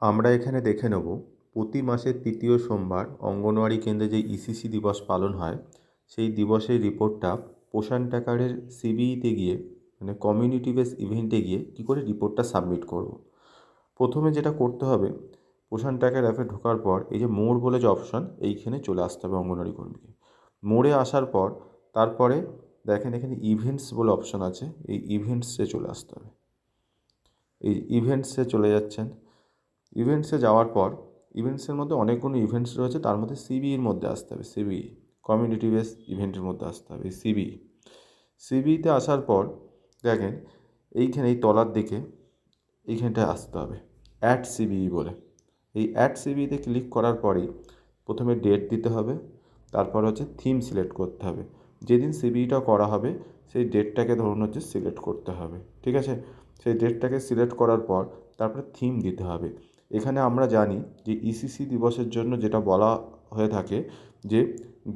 আমরা এখানে দেখে নেব প্রতি মাসের তৃতীয় সোমবার অঙ্গনওয়াড়ি কেন্দ্রে যে ইসিসি দিবস পালন হয় সেই দিবসের রিপোর্টটা পোষণ ট্র্যাকারের সিবিইতে গিয়ে মানে কমিউনিটি বেস ইভেন্টে গিয়ে কী করে রিপোর্টটা সাবমিট করব। প্রথমে যেটা করতে হবে, পোষণ ট্র্যাকার অ্যাপে ঢোকার পর এই যে মোড় বলে যে অপশান, এইখানে চলে আসতে হবে অঙ্গনওয়াড়ি কর্মীকে। মোড়ে আসার পর তারপরে দেখেন এখানে ইভেন্টস বলে অপশান আছে, এই ইভেন্টসে চলে আসতে হবে। এই ইভেন্টসে চলে যাচ্ছেন। ইভেন্টসে যাওয়ার পর ইভেন্টসের মধ্যে অনেকগুলো ইভেন্টস রয়েছে, তার মধ্যে সিবিইর মধ্যে আসতে হবে। সিবিই কমিউনিটি বেস ইভেন্টের মধ্যে আসতে হবে সিবিই। সিবিইতে আসার পর দেখেন এইখানে এই তলার দিকে এইখানটায় আসতে হবে অ্যাড সিবিই বলে। এই অ্যাড সিবিইতে ক্লিক করার পরেই প্রথমে ডেট দিতে হবে, তারপর হচ্ছে থিম সিলেক্ট করতে হবে। যেদিন সিবিইটা করা হবে সেই ডেটটাকে ধরুন হচ্ছে সিলেক্ট করতে হবে, ঠিক আছে। সেই ডেটটাকে সিলেক্ট করার পর তারপরে থিম দিতে হবে। এখানে আমরা জানি যে ইসিসি দিবসের জন্য যেটা বলা হয়ে থাকে যে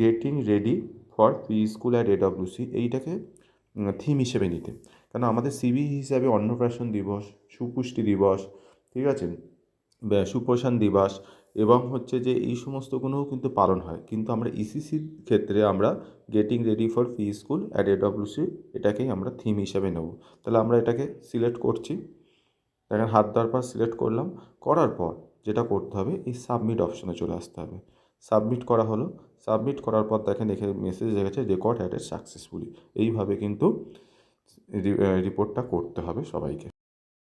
getting ready for pre school at AWC, এইটাকে থিম হিসেবে নিতে। কেন আমাদের সিবিই হিসাবে অন্নপ্রাশন দিবস, সুপুষ্টি দিবস, ঠিক আছে, সুপোষণ দিবস এবং হচ্ছে যে এই সমস্তগুলোও কিন্তু পালন হয়, কিন্তু আমরা ইসিসির ক্ষেত্রে আমরা getting ready for pre school at AWC এটাকেই আমরা থিম হিসাবে নেব। তাহলে আমরা এটাকে সিলেক্ট করছি। দেখেন হাত দেওয়ার পর সিলেক্ট করলাম, করার পর যেটা করতে হবে এই সাবমিট অপশনে চলে আসতে হবে। সাবমিট করা হলো। সাবমিট করার পর দেখেন এখানে মেসেজ এসেছে রেকর্ড অ্যাডেড সাকসেসফুলি। এইভাবে কিন্তু রিপোর্টটা করতে হবে সবাইকে।